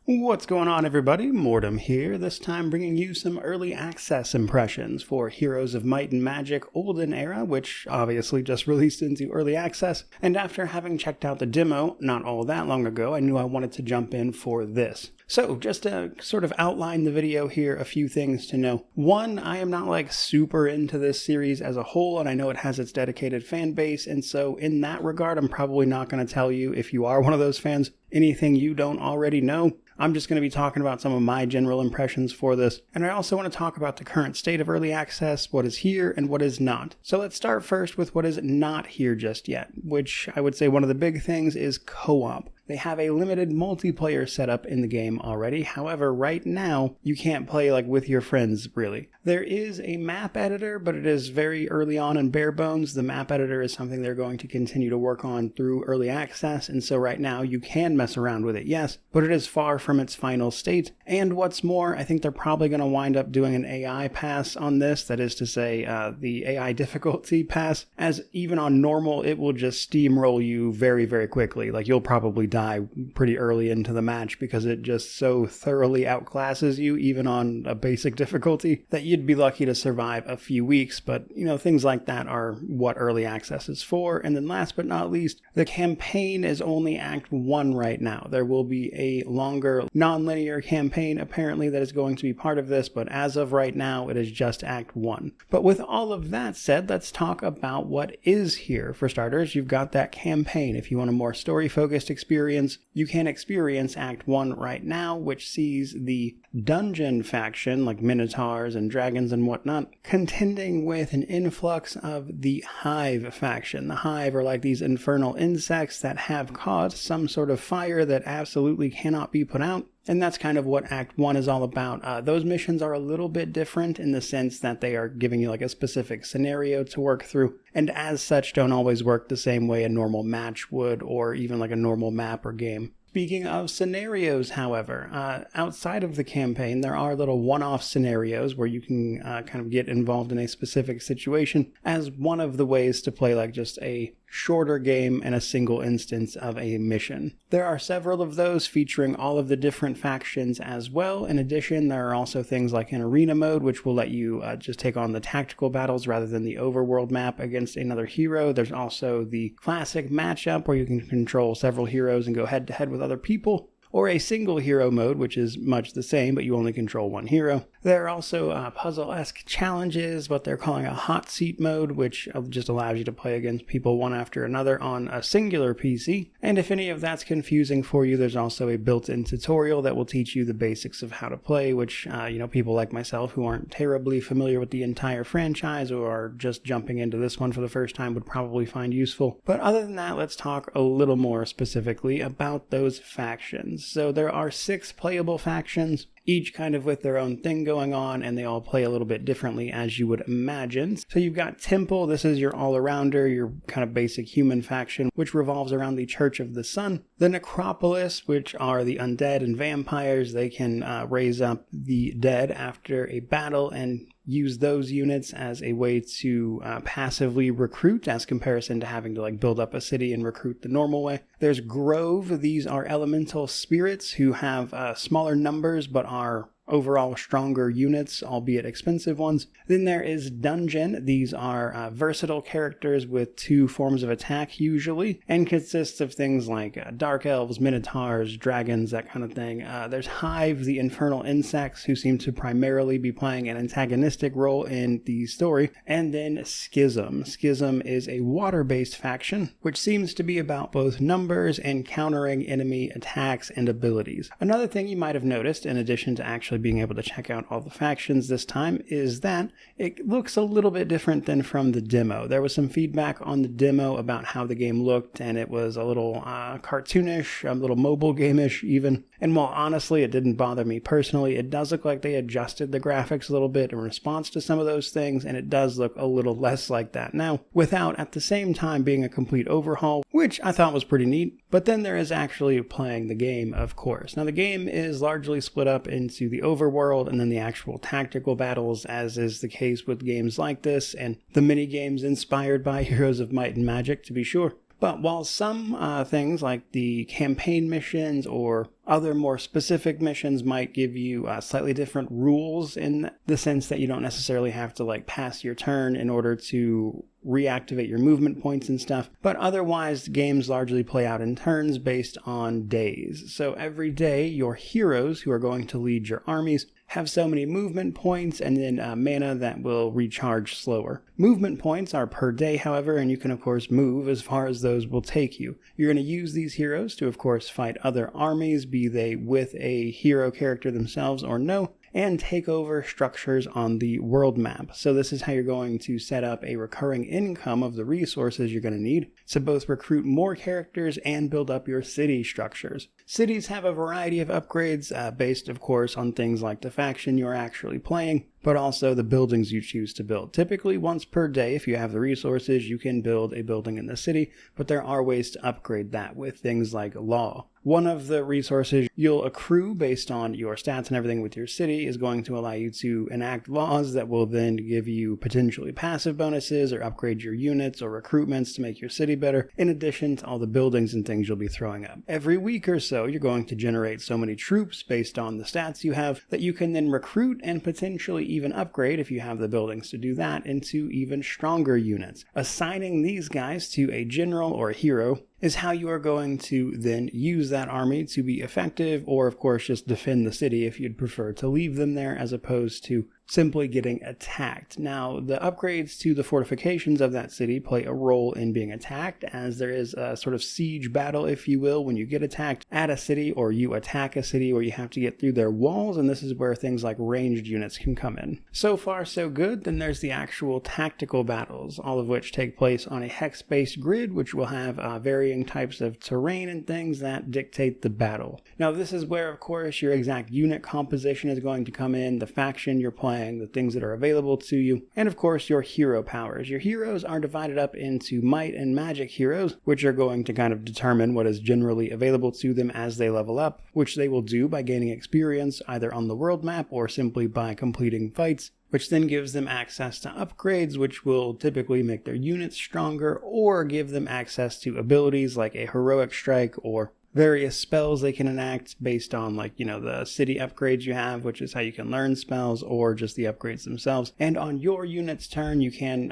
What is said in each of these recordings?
What's going on, everybody? Mortem here, this time bringing you some early access impressions for Heroes of Might and Magic Olden Era, which obviously just released into early access. And after having checked out the demo not all that long ago, I knew I wanted to jump in for this. So, just to sort of outline the video here, a few things to know. One, I am not super into this series as a whole, and I know it has its dedicated fan base, and so in that regard, I'm probably not going to tell you, if you are one of those fans, anything you don't already know. I'm just going to be talking about some of my general impressions for this, and I also want to talk about the current state of early access, what is here and what is not. So let's start first with what is not here just yet, which I would say one of the big things is co-op. They have a limited multiplayer setup in the game already. However, right now, you can't play with your friends, really. There is a map editor, but it is very early on and bare bones. The map editor is something they're going to continue to work on through early access, and so right now you can mess around with it, yes, but it is far from its final state. And what's more, I think they're probably going to wind up doing an AI pass on this, that is to say, the AI difficulty pass, as even on normal, it will just steamroll you very, very quickly. You'll probably die pretty early into the match because it just so thoroughly outclasses you, even on a basic difficulty, that you'd be lucky to survive a few weeks. But, things like that are what early access is for. And then last but not least, the campaign is only Act 1 right now. There will be a longer, non-linear campaign, apparently, that is going to be part of this, but as of right now, it is just Act 1. But with all of that said, let's talk about what is here. For starters, you've got that campaign. If you want a more story-focused experience, you can experience Act 1 right now, which sees the dungeon faction, like minotaurs and dragons and whatnot, contending with an influx of the hive faction. The hive are like these infernal insects that have caused some sort of fire that absolutely cannot be put out. And that's kind of what Act 1 is all about. Those missions are a little bit different in the sense that they are giving you a specific scenario to work through, and as such don't always work the same way a normal match would, or even a normal map or game. Speaking of scenarios, however, outside of the campaign, there are little one-off scenarios where you can kind of get involved in a specific situation as one of the ways to play just a shorter game and a single instance of a mission. There are several of those featuring all of the different factions as well. In addition, there are also things like an arena mode, which will let you just take on the tactical battles rather than the overworld map against another hero. There's also the classic matchup where you can control several heroes and go head-to-head with other people, or a single hero mode, which is much the same, but you only control one hero. There are also puzzle-esque challenges, what they're calling a hot seat mode, which just allows you to play against people one after another on a singular PC. And if any of that's confusing for you, there's also a built-in tutorial that will teach you the basics of how to play, which, people like myself who aren't terribly familiar with the entire franchise or are just jumping into this one for the first time would probably find useful. But other than that, let's talk a little more specifically about those factions. So there are 6 playable factions, each kind of with their own thing going on, and they all play a little bit differently, as you would imagine. So you've got Temple. This is your all-arounder, your kind of basic human faction, which revolves around the Church of the Sun. The Necropolis, which are the undead and vampires. They can raise up the dead after a battle and use those units as a way to passively recruit, as comparison to having to build up a city and recruit the normal way. There's Grove. These are elemental spirits who have smaller numbers but are overall stronger units, albeit expensive ones. Then there is Dungeon. These are versatile characters with 2 forms of attack usually, and consists of things like dark elves, minotaurs, dragons, that kind of thing. There's Hive, the infernal insects, who seem to primarily be playing an antagonistic role in the story. And then Schism. Schism is a water-based faction, which seems to be about both numbers and countering enemy attacks and abilities. Another thing you might have noticed, in addition to actually being able to check out all the factions this time, is that it looks a little bit different than from the demo. There was some feedback on the demo about how the game looked, and it was a little cartoonish, a little mobile game-ish even. And while honestly it didn't bother me personally, it does look like they adjusted the graphics a little bit in response to some of those things, and it does look a little less like that now, without at the same time being a complete overhaul, which I thought was pretty neat. But then there is actually playing the game, of course. Now the game is largely split up into the overworld and then the actual tactical battles, as is the case with games like this, and the mini games inspired by Heroes of Might and Magic, to be sure. But while some things like the campaign missions or other more specific missions might give you slightly different rules in the sense that you don't necessarily have to like pass your turn in order to reactivate your movement points and stuff, but otherwise games largely play out in turns based on days. So every day your heroes who are going to lead your armies have so many movement points and then mana that will recharge slower. Movement points are per day, however, and you can of course move as far as those will take you. You're going to use these heroes to of course fight other armies, be they with a hero character themselves or no, and take over structures on the world map. So this is how you're going to set up a recurring income of the resources you're going to need to both recruit more characters and build up your city structures. Cities have a variety of upgrades based, of course, on things like the faction you're actually playing, but also the buildings you choose to build. Typically once per day, if you have the resources, you can build a building in the city, but there are ways to upgrade that with things like law. One of the resources you'll accrue based on your stats and everything with your city is going to allow you to enact laws that will then give you potentially passive bonuses or upgrade your units or recruitments to make your city better, in addition to all the buildings and things you'll be throwing up. Every week or so, you're going to generate so many troops based on the stats you have that you can then recruit and potentially even upgrade, if you have the buildings to do that, into even stronger units. Assigning these guys to a general or a hero is how you are going to then use that army to be effective, or of course just defend the city if you'd prefer to leave them there as opposed to simply getting attacked. Now, the upgrades to the fortifications of that city play a role in being attacked, as there is a sort of siege battle, if you will, when you get attacked at a city or you attack a city where you have to get through their walls, and this is where things like ranged units can come in. So far, so good. Then there's the actual tactical battles, all of which take place on a hex-based grid, which will have varying types of terrain and things that dictate the battle. Now, this is where, of course, your exact unit composition is going to come in, the faction you're playing, the things that are available to you, and of course your hero powers. Your heroes are divided up into might and magic heroes, which are going to kind of determine what is generally available to them as they level up, which they will do by gaining experience either on the world map or simply by completing fights, which then gives them access to upgrades, which will typically make their units stronger or give them access to abilities like a heroic strike or various spells they can enact based on, like, the city upgrades you have, which is how you can learn spells, or just the upgrades themselves. And on your unit's turn, you can,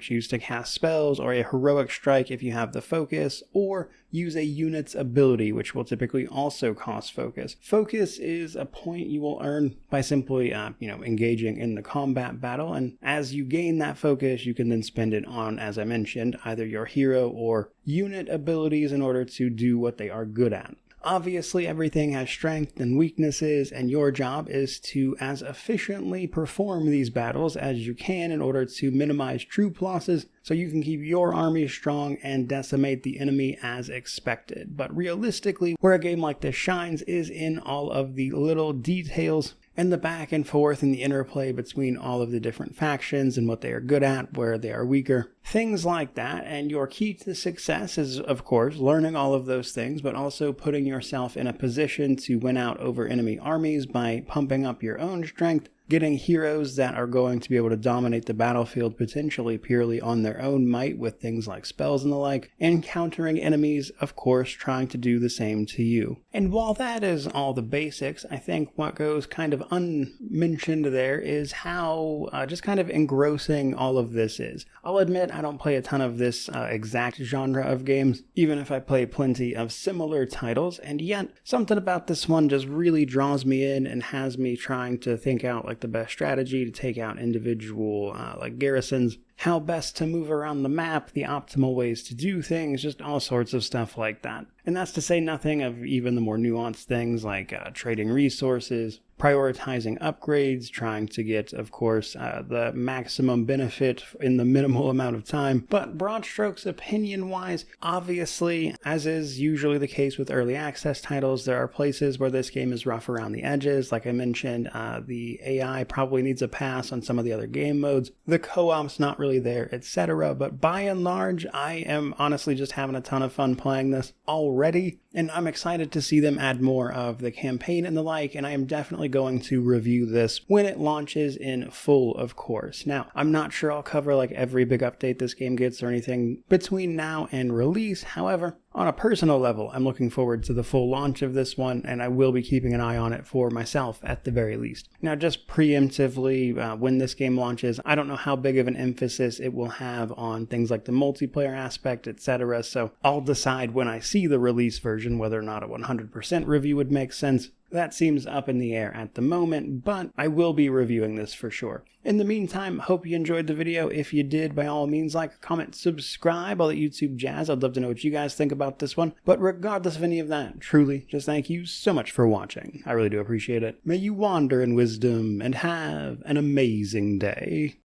choose to cast spells or a heroic strike if you have the focus, or use a unit's ability, which will typically also cost focus. Focus is a point you will earn by simply, engaging in the combat battle, and as you gain that focus, you can then spend it on, as I mentioned, either your hero or unit abilities in order to do what they are good at. Obviously, everything has strengths and weaknesses, and your job is to as efficiently perform these battles as you can in order to minimize troop losses so you can keep your army strong and decimate the enemy as expected. But realistically, where a game like this shines is in all of the little details and the back and forth and the interplay between all of the different factions and what they are good at, where they are weaker, things like that. And your key to success is, of course, learning all of those things, but also putting yourself in a position to win out over enemy armies by pumping up your own strength, getting heroes that are going to be able to dominate the battlefield potentially purely on their own might with things like spells and the like, and countering enemies, of course, trying to do the same to you. And while that is all the basics, I think what goes kind of unmentioned there is how just kind of engrossing all of this is. I'll admit I don't play a ton of this exact genre of games, even if I play plenty of similar titles, and yet something about this one just really draws me in and has me trying to think out like the best strategy to take out individual garrisons, how best to move around the map, the optimal ways to do things, just all sorts of stuff like that. And that's to say nothing of even the more nuanced things like trading resources, prioritizing upgrades, trying to get, of course, the maximum benefit in the minimal amount of time. But broad strokes opinion-wise, obviously, as is usually the case with early access titles, there are places where this game is rough around the edges. Like I mentioned, the AI probably needs a pass on some of the other game modes. The co-op's not really there, etc. But by and large, I am honestly just having a ton of fun playing this already, and I'm excited to see them add more of the campaign and the like, and I am definitely going to review this when it launches in full, of course. Now, I'm not sure I'll cover like every big update this game gets or anything between now and release. However, on a personal level, I'm looking forward to the full launch of this one, and I will be keeping an eye on it for myself at the very least. Now, just preemptively, when this game launches, I don't know how big of an emphasis it will have on things like the multiplayer aspect, etc. So I'll decide when I see the release version whether or not a 100% review would make sense. That seems up in the air at the moment, but I will be reviewing this for sure. In the meantime, hope you enjoyed the video. If you did, by all means, like, comment, subscribe, all that YouTube jazz. I'd love to know what you guys think about this one. But regardless of any of that, truly, just thank you so much for watching. I really do appreciate it. May you wander in wisdom and have an amazing day.